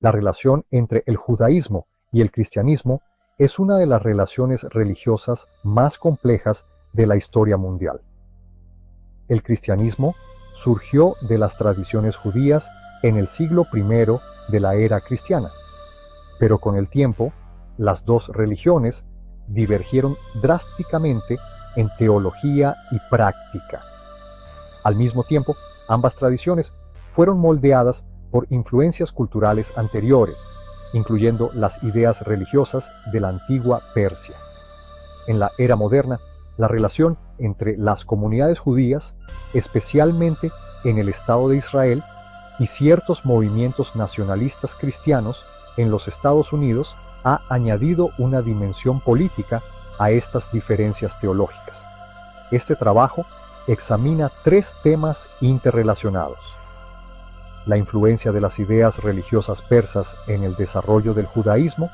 La relación entre el judaísmo y el cristianismo es una de las relaciones religiosas más complejas de la historia mundial. El cristianismo surgió de las tradiciones judías en el siglo I de la era cristiana, pero con el tiempo, las dos religiones divergieron drásticamente en teología y práctica. Al mismo tiempo, ambas tradiciones fueron moldeadas por influencias culturales anteriores, incluyendo las ideas religiosas de la antigua Persia. En la era moderna, la relación entre las comunidades judías, especialmente en el Estado de Israel, y ciertos movimientos nacionalistas cristianos en los Estados Unidos ha añadido una dimensión política a estas diferencias teológicas. Este trabajo examina tres temas interrelacionados: la influencia de las ideas religiosas persas en el desarrollo del judaísmo,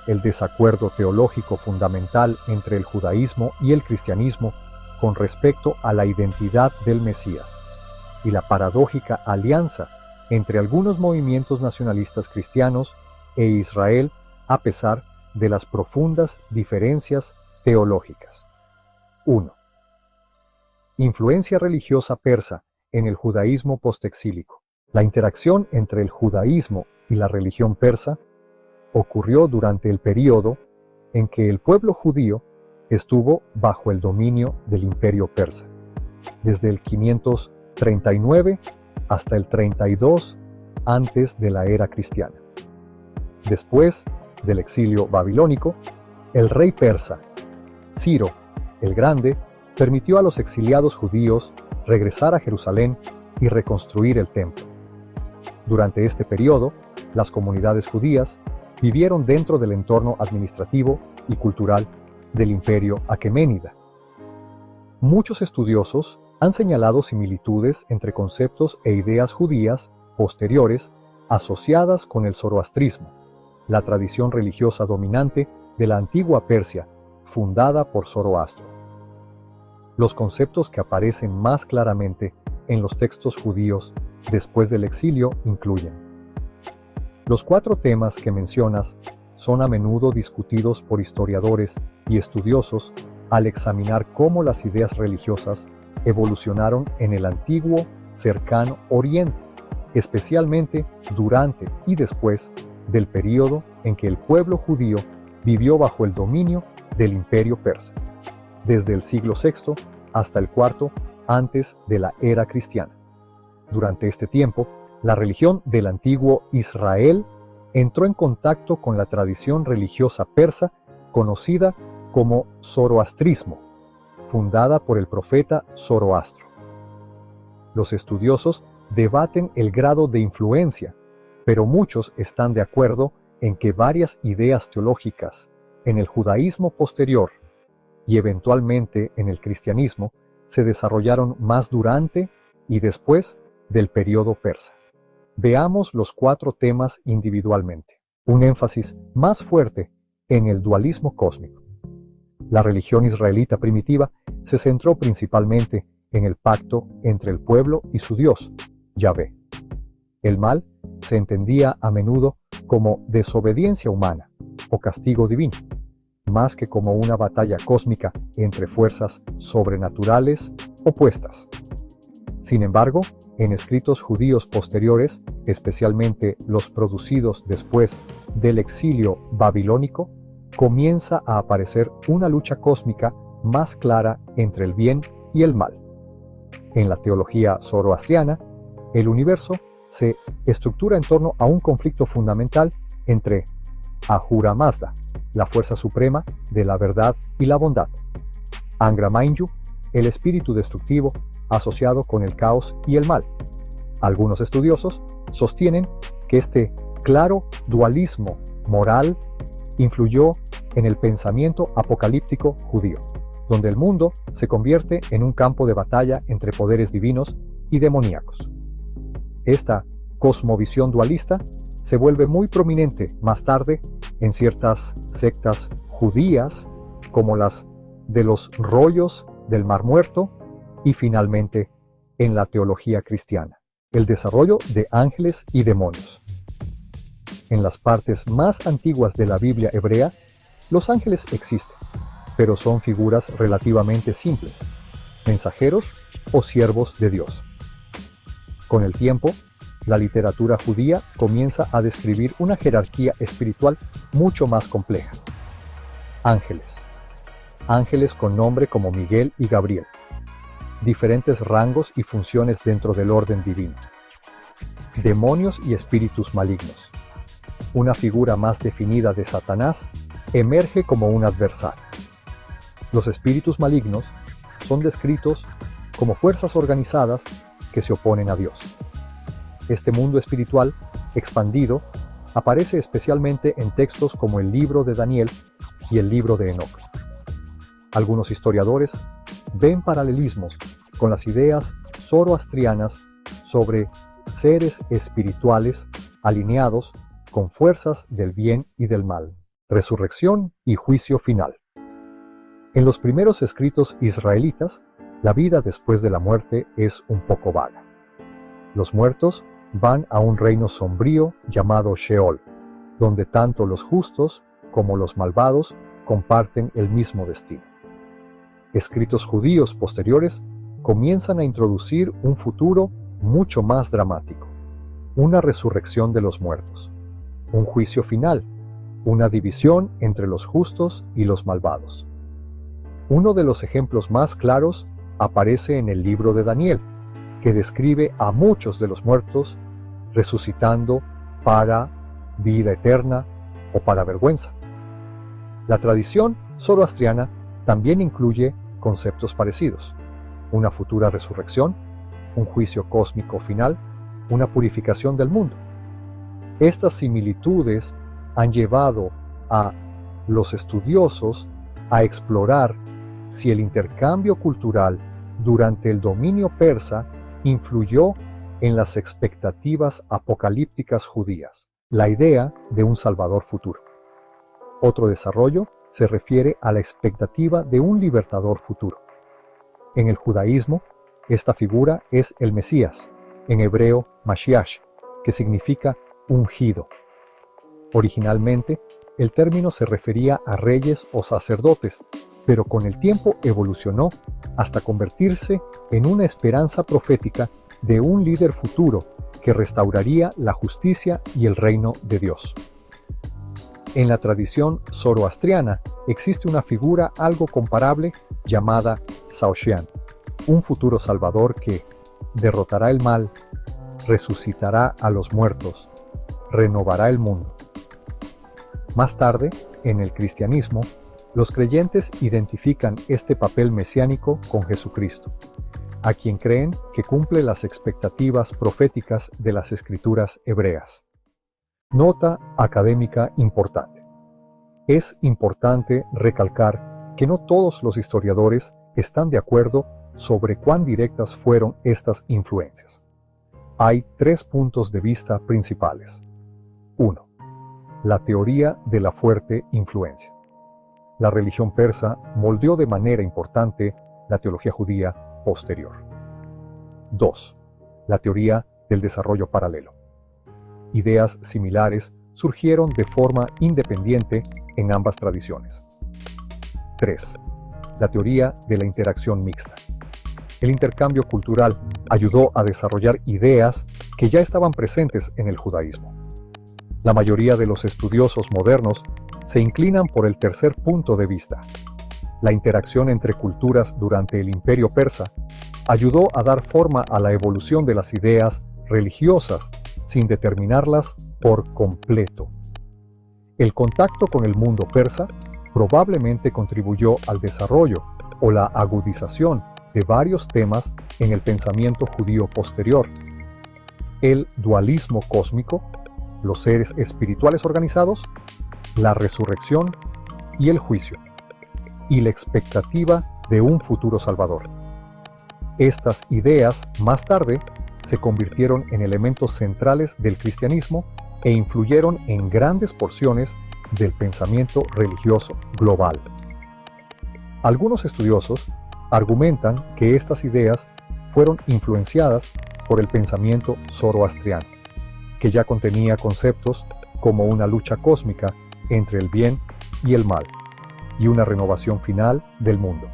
el desacuerdo teológico fundamental entre el judaísmo y el cristianismo con respecto a la identidad del Mesías, y la paradójica alianza entre algunos movimientos nacionalistas cristianos e Israel a pesar de las profundas diferencias teológicas. 1. Influencia religiosa persa en el judaísmo postexílico. La interacción entre el judaísmo y la religión persa ocurrió durante el período en que el pueblo judío estuvo bajo el dominio del imperio persa, desde el 539 hasta el 32 antes de la era cristiana. Después del exilio babilónico, el rey persa, Ciro el Grande, permitió a los exiliados judíos regresar a Jerusalén y reconstruir el templo. Durante este periodo, las comunidades judías vivieron dentro del entorno administrativo y cultural del imperio aqueménida. Muchos estudiosos han señalado similitudes entre conceptos e ideas judías posteriores asociadas con el zoroastrismo, la tradición religiosa dominante de la antigua Persia, fundada por Zoroastro. Los conceptos que aparecen más claramente en los textos judíos después del exilio incluyen: los 4 temas que mencionas son a menudo discutidos por historiadores y estudiosos al examinar cómo las ideas religiosas evolucionaron en el antiguo cercano Oriente, especialmente durante y después del período en que el pueblo judío vivió bajo el dominio del imperio persa, desde el siglo VI hasta el IV antes de la era cristiana. Durante este tiempo, la religión del antiguo Israel entró en contacto con la tradición religiosa persa conocida como zoroastrismo, fundada por el profeta Zoroastro. Los estudiosos debaten el grado de influencia, pero muchos están de acuerdo en que varias ideas teológicas en el judaísmo posterior y eventualmente en el cristianismo se desarrollaron más durante y después del período persa. Veamos los 4 temas individualmente. Un énfasis más fuerte en el dualismo cósmico. La religión israelita primitiva se centró principalmente en el pacto entre el pueblo y su Dios, Yahvé. El mal se entendía a menudo como desobediencia humana o castigo divino, más que como una batalla cósmica entre fuerzas sobrenaturales opuestas. Sin embargo, en escritos judíos posteriores, especialmente los producidos después del exilio babilónico, comienza a aparecer una lucha cósmica más clara entre el bien y el mal. En la teología zoroastriana, el universo se estructura en torno a un conflicto fundamental entre Ahura Mazda, la fuerza suprema de la verdad y la bondad, Angra Mainyu, el espíritu destructivo asociado con el caos y el mal. Algunos estudiosos sostienen que este claro dualismo moral influyó en el pensamiento apocalíptico judío, donde el mundo se convierte en un campo de batalla entre poderes divinos y demoníacos. Esta cosmovisión dualista se vuelve muy prominente más tarde en ciertas sectas judías, como las de los rollos del Mar Muerto, y finalmente en la teología cristiana, el desarrollo de ángeles y demonios. En las partes más antiguas de la Biblia hebrea, los ángeles existen, pero son figuras relativamente simples, mensajeros o siervos de Dios. Con el tiempo, la literatura judía comienza a describir una jerarquía espiritual mucho más compleja. Ángeles. Ángeles con nombre como Miguel y Gabriel. Diferentes rangos y funciones dentro del orden divino. Demonios y espíritus malignos. Una figura más definida de Satanás emerge como un adversario. Los espíritus malignos son descritos como fuerzas organizadas que se oponen a Dios. Este mundo espiritual, expandido, aparece especialmente en textos como el libro de Daniel y el libro de Enoc. Algunos historiadores ven paralelismos con las ideas zoroastrianas sobre seres espirituales alineados con fuerzas del bien y del mal, resurrección y juicio final. En los primeros escritos israelitas, la vida después de la muerte es un poco vaga. Los muertos van a un reino sombrío llamado Sheol, donde tanto los justos como los malvados comparten el mismo destino. Escritos judíos posteriores comienzan a introducir un futuro mucho más dramático, una resurrección de los muertos, un juicio final, una división entre los justos y los malvados. Uno de los ejemplos más claros aparece en el libro de Daniel, que describe a muchos de los muertos resucitando para vida eterna o para vergüenza. La tradición zoroastriana también incluye conceptos parecidos: una futura resurrección, un juicio cósmico final, una purificación del mundo. Estas similitudes han llevado a los estudiosos a explorar si el intercambio cultural durante el dominio persa influyó en las expectativas apocalípticas judías, la idea de un Salvador futuro. Otro desarrollo se refiere a la expectativa de un libertador futuro. En el judaísmo, esta figura es el Mesías, en hebreo Mashiach, que significa ungido. Originalmente, el término se refería a reyes o sacerdotes, pero con el tiempo evolucionó hasta convertirse en una esperanza profética de un líder futuro que restauraría la justicia y el reino de Dios. En la tradición zoroastriana existe una figura algo comparable llamada Saoshyant, un futuro salvador que derrotará el mal, resucitará a los muertos, renovará el mundo. Más tarde, en el cristianismo, los creyentes identifican este papel mesiánico con Jesucristo, a quien creen que cumple las expectativas proféticas de las escrituras hebreas. Nota académica importante. Es importante recalcar que no todos los historiadores están de acuerdo sobre cuán directas fueron estas influencias. Hay 3 puntos de vista principales. 1. La teoría de la fuerte influencia. La religión persa moldeó de manera importante la teología judía posterior. 2. La teoría del desarrollo paralelo. Ideas similares surgieron de forma independiente en ambas tradiciones. 3. La teoría de la interacción mixta. El intercambio cultural ayudó a desarrollar ideas que ya estaban presentes en el judaísmo. La mayoría de los estudiosos modernos se inclinan por el tercer punto de vista. La interacción entre culturas durante el Imperio Persa ayudó a dar forma a la evolución de las ideas religiosas sin determinarlas por completo. El contacto con el mundo persa probablemente contribuyó al desarrollo o la agudización de varios temas en el pensamiento judío posterior. El dualismo cósmico, los seres espirituales organizados, la resurrección y el juicio, y la expectativa de un futuro salvador. Estas ideas, más tarde, se convirtieron en elementos centrales del cristianismo e influyeron en grandes porciones del pensamiento religioso global. Algunos estudiosos argumentan que estas ideas fueron influenciadas por el pensamiento zoroastriano, que ya contenía conceptos como una lucha cósmica entre el bien y el mal, y una renovación final del mundo.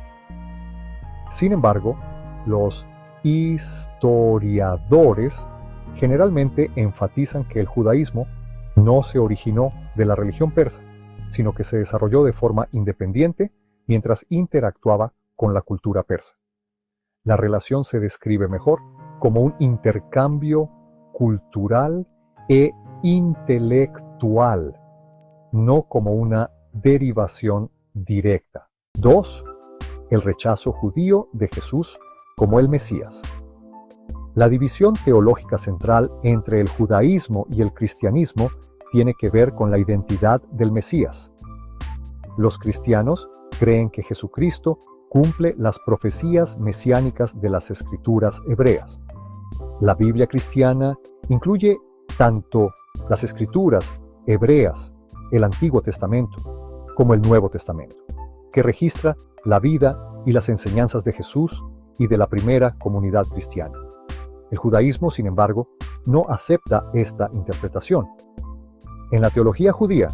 Sin embargo, los historiadores generalmente enfatizan que el judaísmo no se originó de la religión persa, sino que se desarrolló de forma independiente mientras interactuaba con la cultura persa. La relación se describe mejor como un intercambio cultural e intelectual, no como una derivación directa. 2. El rechazo judío de Jesús como el Mesías. La división teológica central entre el judaísmo y el cristianismo tiene que ver con la identidad del Mesías. Los cristianos creen que Jesucristo cumple las profecías mesiánicas de las escrituras hebreas. La Biblia cristiana incluye tanto las escrituras hebreas, el Antiguo Testamento, como el Nuevo Testamento, que registra la vida y las enseñanzas de Jesús y de la primera comunidad cristiana. El judaísmo, sin embargo, no acepta esta interpretación. En la teología judía,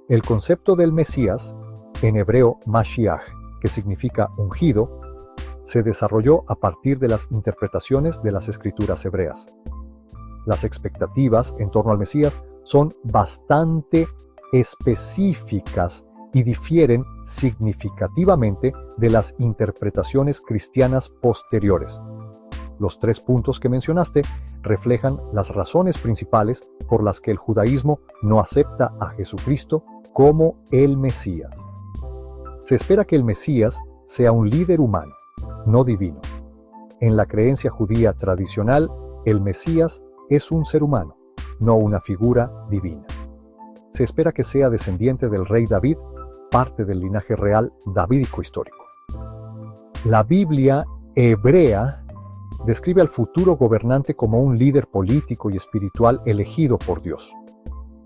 el concepto del Mesías, en hebreo Mashiach, que significa ungido, se desarrolló a partir de las interpretaciones de las escrituras hebreas. Las expectativas en torno al Mesías son bastante específicas y difieren significativamente de las interpretaciones cristianas posteriores. Los 3 puntos que mencionaste reflejan las razones principales por las que el judaísmo no acepta a Jesucristo como el Mesías. Se espera que el Mesías sea un líder humano, no divino. En la creencia judía tradicional, el Mesías es un ser humano, no una figura divina. Se espera que sea descendiente del rey David, parte del linaje real davídico histórico. La Biblia hebrea describe al futuro gobernante como un líder político y espiritual elegido por Dios,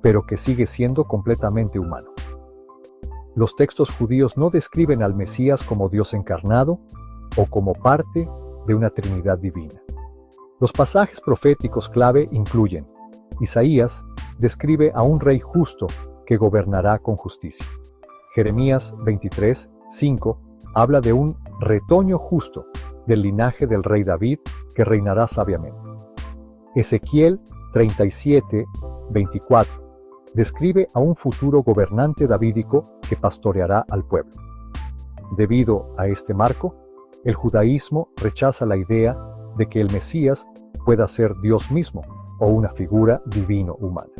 pero que sigue siendo completamente humano. Los textos judíos no describen al Mesías como Dios encarnado o como parte de una Trinidad divina. Los pasajes proféticos clave incluyen: Isaías describe a un rey justo que gobernará con justicia. Jeremías 23, 5 habla de un retoño justo del linaje del rey David que reinará sabiamente. Ezequiel 37, 24 describe a un futuro gobernante davídico que pastoreará al pueblo. Debido a este marco, el judaísmo rechaza la idea de que el Mesías pueda ser Dios mismo o una figura divino-humana.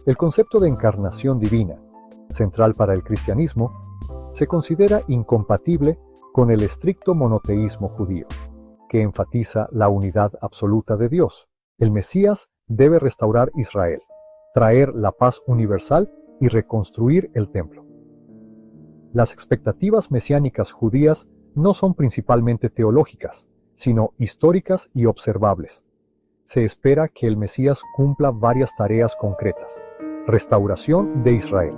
El concepto de encarnación divina, central para el cristianismo, se considera incompatible con el estricto monoteísmo judío, que enfatiza la unidad absoluta de Dios. El Mesías debe restaurar Israel, traer la paz universal y reconstruir el templo. Las expectativas mesiánicas judías no son principalmente teológicas, sino históricas y observables. Se espera que el Mesías cumpla varias tareas concretas. Restauración de Israel.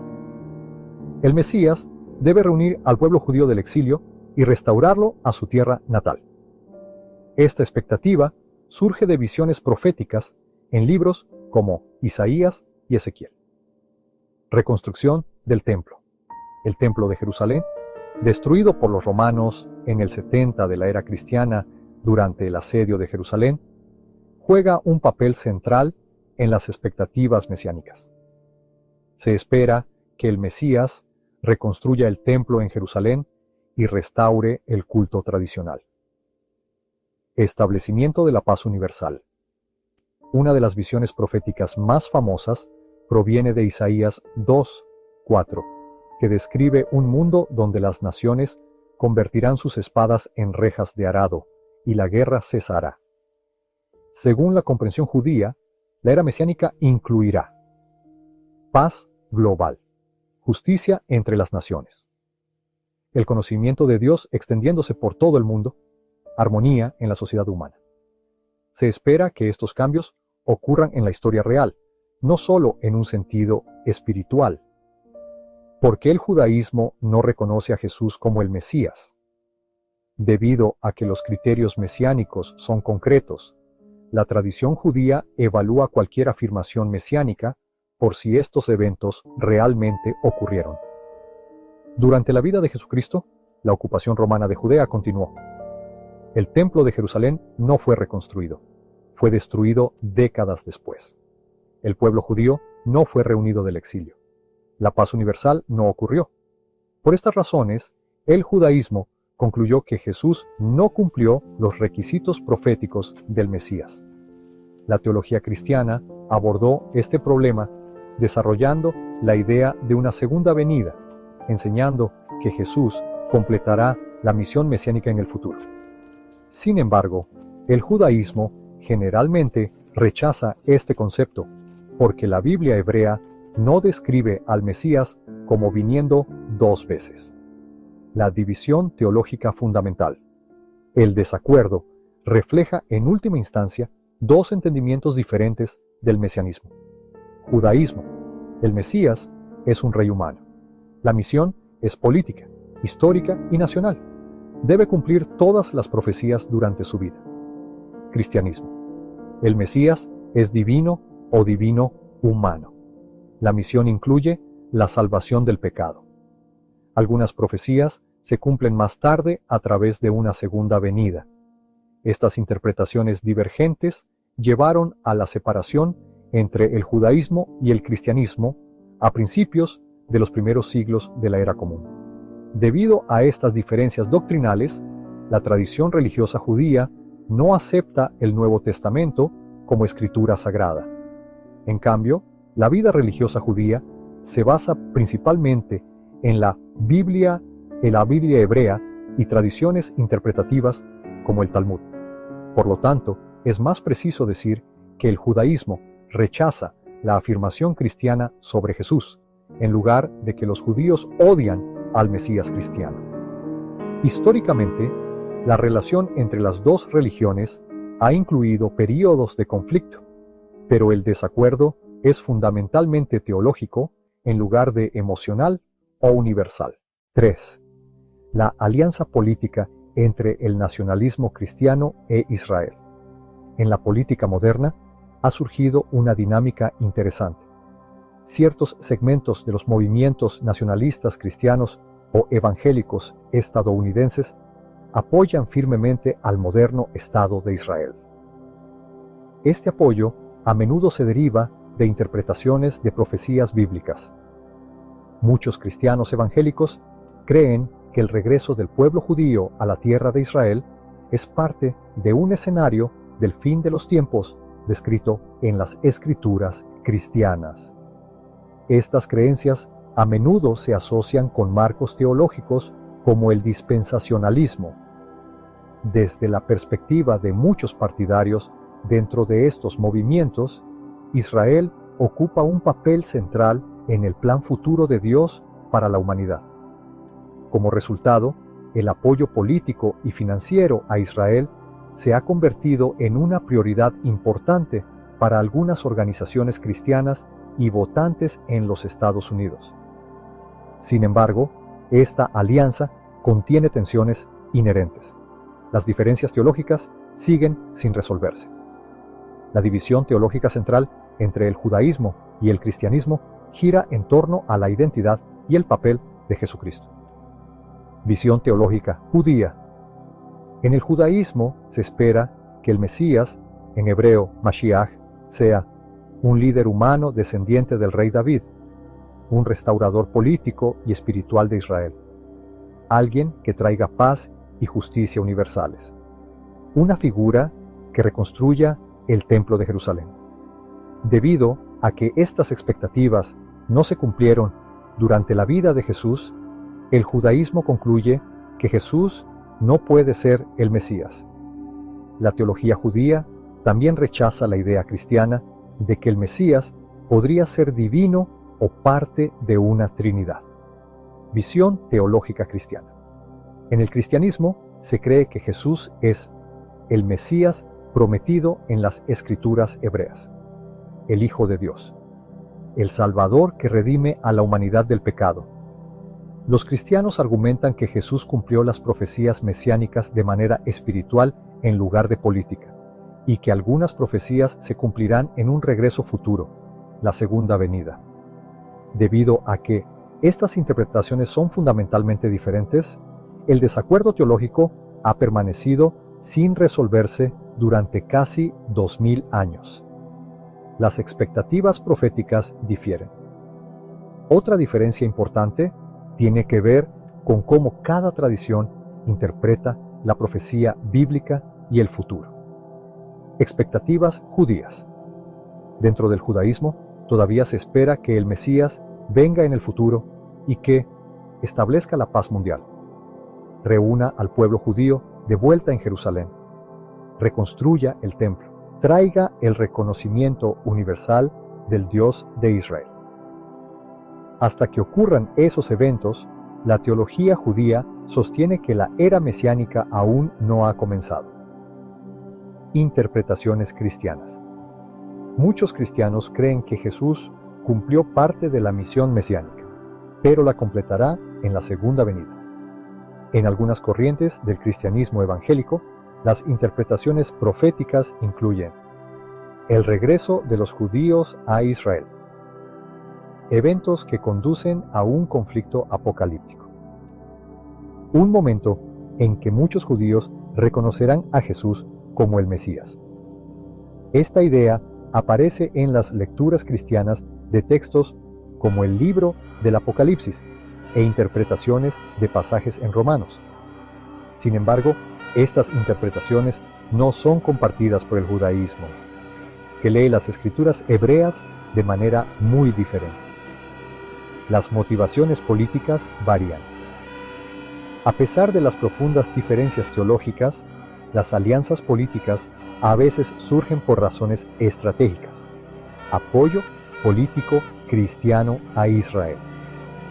El Mesías debe reunir al pueblo judío del exilio y restaurarlo a su tierra natal. Esta expectativa surge de visiones proféticas en libros como Isaías y Ezequiel. Reconstrucción del templo. El templo de Jerusalén, destruido por los romanos en el 70 de la era cristiana durante el asedio de Jerusalén, juega un papel central en las expectativas mesiánicas. Se espera que el Mesías reconstruya el templo en Jerusalén y restaure el culto tradicional. Establecimiento de la paz universal. Una de las visiones proféticas más famosas proviene de Isaías 2:4, que describe un mundo donde las naciones convertirán sus espadas en rejas de arado y la guerra cesará. Según la comprensión judía, la era mesiánica incluirá paz global, justicia entre las naciones, el conocimiento de Dios extendiéndose por todo el mundo, armonía en la sociedad humana. Se espera que estos cambios ocurran en la historia real, no solo en un sentido espiritual. ¿Por qué el judaísmo no reconoce a Jesús como el Mesías? Debido a que los criterios mesiánicos son concretos, la tradición judía evalúa cualquier afirmación mesiánica por si estos eventos realmente ocurrieron. Durante la vida de Jesucristo, la ocupación romana de Judea continuó. El templo de Jerusalén no fue reconstruido, fue destruido décadas después. El pueblo judío no fue reunido del exilio. La paz universal no ocurrió. Por estas razones, el judaísmo concluyó que Jesús no cumplió los requisitos proféticos del Mesías. La teología cristiana abordó este problema desarrollando la idea de una segunda venida, enseñando que Jesús completará la misión mesiánica en el futuro. Sin embargo, el judaísmo generalmente rechaza este concepto, porque la Biblia hebrea no describe al Mesías como viniendo dos veces. La división teológica fundamental. El desacuerdo refleja en última instancia dos entendimientos diferentes del mesianismo. Judaísmo. El Mesías es un rey humano. La misión es política, histórica y nacional. Debe cumplir todas las profecías durante su vida. Cristianismo. El Mesías es divino o divino humano. La misión incluye la salvación del pecado. Algunas profecías se cumplen más tarde a través de una segunda venida. Estas interpretaciones divergentes llevaron a la separación entre el judaísmo y el cristianismo a principios de los primeros siglos de la era común. Debido a estas diferencias doctrinales, la tradición religiosa judía no acepta el Nuevo Testamento como escritura sagrada. En cambio, la vida religiosa judía se basa principalmente en la Biblia hebrea y tradiciones interpretativas como el Talmud. Por lo tanto, es más preciso decir que el judaísmo rechaza la afirmación cristiana sobre Jesús, en lugar de que los judíos odian al Mesías cristiano. Históricamente, la relación entre las dos religiones ha incluido períodos de conflicto, pero el desacuerdo es fundamentalmente teológico en lugar de emocional o universal. 3. La alianza política entre el nacionalismo cristiano e Israel. En la política moderna ha surgido una dinámica interesante. Ciertos segmentos de los movimientos nacionalistas cristianos o evangélicos estadounidenses apoyan firmemente al moderno Estado de Israel. Este apoyo a menudo se deriva de interpretaciones de profecías bíblicas. Muchos cristianos evangélicos creen que el regreso del pueblo judío a la tierra de Israel es parte de un escenario del fin de los tiempos descrito en las Escrituras cristianas. Estas creencias a menudo se asocian con marcos teológicos como el dispensacionalismo. Desde la perspectiva de muchos partidarios dentro de estos movimientos, Israel ocupa un papel central en el plan futuro de Dios para la humanidad. Como resultado, el apoyo político y financiero a Israel se ha convertido en una prioridad importante para algunas organizaciones cristianas y votantes en los Estados Unidos. Sin embargo, esta alianza contiene tensiones inherentes. Las diferencias teológicas siguen sin resolverse. La división teológica central entre el judaísmo y el cristianismo gira en torno a la identidad y el papel de Jesucristo. Visión teológica judía. En el judaísmo se espera que el Mesías, en hebreo Mashiach, sea un líder humano descendiente del rey David, un restaurador político y espiritual de Israel, alguien que traiga paz y justicia universales, una figura que reconstruya el templo de Jerusalén. Debido a que estas expectativas no se cumplieron durante la vida de Jesús, el judaísmo concluye que Jesús no puede ser el Mesías. La teología judía también rechaza la idea cristiana de que el Mesías podría ser divino o parte de una Trinidad. Visión teológica cristiana. En el cristianismo se cree que Jesús es el Mesías prometido en las Escrituras hebreas, el Hijo de Dios, el Salvador que redime a la humanidad del pecado. Los cristianos argumentan que Jesús cumplió las profecías mesiánicas de manera espiritual en lugar de política, y que algunas profecías se cumplirán en un regreso futuro, la segunda venida. Debido a que estas interpretaciones son fundamentalmente diferentes, el desacuerdo teológico ha permanecido sin resolverse durante casi 2000 años. Las expectativas proféticas difieren. Otra diferencia importante tiene que ver con cómo cada tradición interpreta la profecía bíblica y el futuro. Expectativas judías. Dentro del judaísmo, todavía se espera que el Mesías venga en el futuro y que establezca la paz mundial, reúna al pueblo judío de vuelta en Jerusalén, reconstruya el templo, traiga el reconocimiento universal del Dios de Israel. Hasta que ocurran esos eventos, la teología judía sostiene que la era mesiánica aún no ha comenzado. Interpretaciones cristianas. Muchos cristianos creen que Jesús cumplió parte de la misión mesiánica, pero la completará en la segunda venida. En algunas corrientes del cristianismo evangélico, las interpretaciones proféticas incluyen el regreso de los judíos a Israel, eventos que conducen a un conflicto apocalíptico, un momento en que muchos judíos reconocerán a Jesús como el Mesías. Esta idea aparece en las lecturas cristianas de textos como el libro del Apocalipsis e interpretaciones de pasajes en Romanos. Sin embargo, estas interpretaciones no son compartidas por el judaísmo, que lee las escrituras hebreas de manera muy diferente. Las motivaciones políticas varían. A pesar de las profundas diferencias teológicas, las alianzas políticas a veces surgen por razones estratégicas. Apoyo político cristiano a Israel.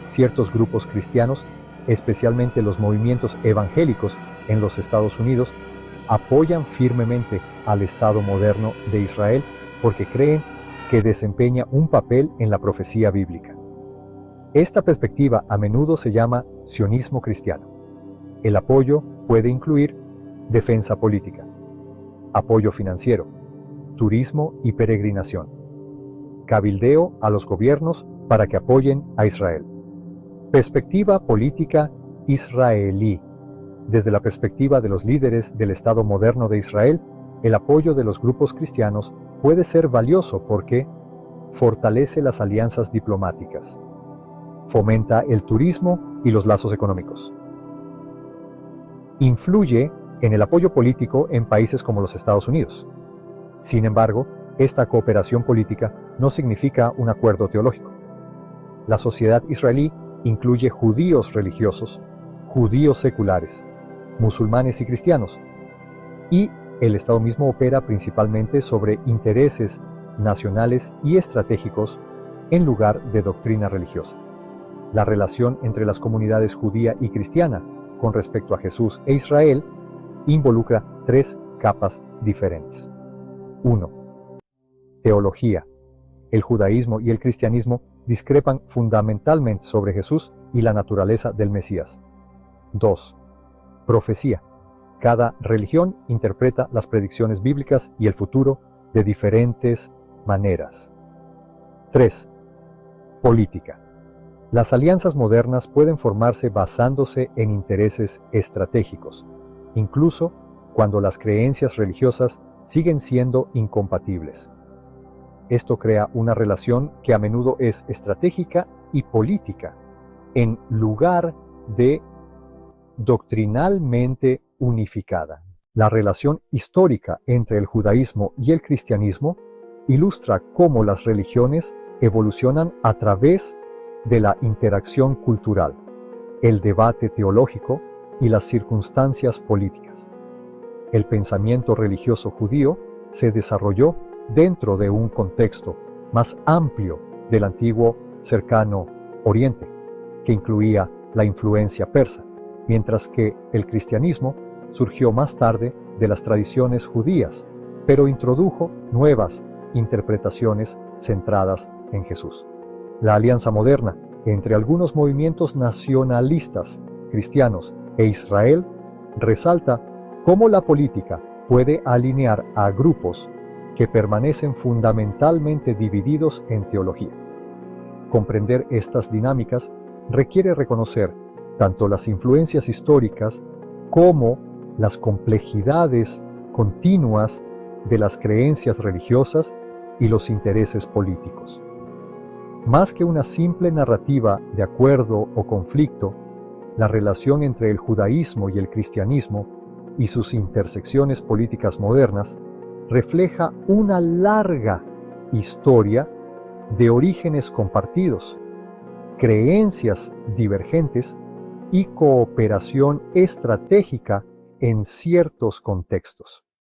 Ciertos grupos cristianos, especialmente los movimientos evangélicos en los Estados Unidos, apoyan firmemente al Estado moderno de Israel porque creen que desempeña un papel en la profecía bíblica. Esta perspectiva a menudo se llama sionismo cristiano. El apoyo puede incluir defensa política, apoyo financiero, turismo y peregrinación, cabildeo a los gobiernos para que apoyen a Israel. Perspectiva política israelí. Desde la perspectiva de los líderes del Estado moderno de Israel, el apoyo de los grupos cristianos puede ser valioso porque fortalece las alianzas diplomáticas, fomenta el turismo y los lazos económicos, influye en el apoyo político en países como los Estados Unidos. Sin embargo, esta cooperación política no significa un acuerdo teológico. La sociedad israelí incluye judíos religiosos, judíos seculares, musulmanes y cristianos, y el Estado mismo opera principalmente sobre intereses nacionales y estratégicos en lugar de doctrina religiosa. La relación entre las comunidades judía y cristiana con respecto a Jesús e Israel involucra tres capas diferentes. 1. Teología. El judaísmo y el cristianismo discrepan fundamentalmente sobre Jesús y la naturaleza del Mesías. 2. Profecía. Cada religión interpreta las predicciones bíblicas y el futuro de diferentes maneras. 3. Política. Las alianzas modernas pueden formarse basándose en intereses estratégicos, incluso cuando las creencias religiosas siguen siendo incompatibles. Esto crea una relación que a menudo es estratégica y política, en lugar de doctrinalmente unificada. La relación histórica entre el judaísmo y el cristianismo ilustra cómo las religiones evolucionan a través de la interacción cultural, el debate teológico y las circunstancias políticas. El pensamiento religioso judío se desarrolló dentro de un contexto más amplio del antiguo cercano Oriente, que incluía la influencia persa, mientras que el cristianismo surgió más tarde de las tradiciones judías, pero introdujo nuevas interpretaciones centradas en Jesús. La alianza moderna entre algunos movimientos nacionalistas cristianos e Israel resalta cómo la política puede alinear a grupos que permanecen fundamentalmente divididos en teología. Comprender estas dinámicas requiere reconocer tanto las influencias históricas como las complejidades continuas de las creencias religiosas y los intereses políticos. Más que una simple narrativa de acuerdo o conflicto, la relación entre el judaísmo y el cristianismo y sus intersecciones políticas modernas refleja una larga historia de orígenes compartidos, creencias divergentes y cooperación estratégica en ciertos contextos.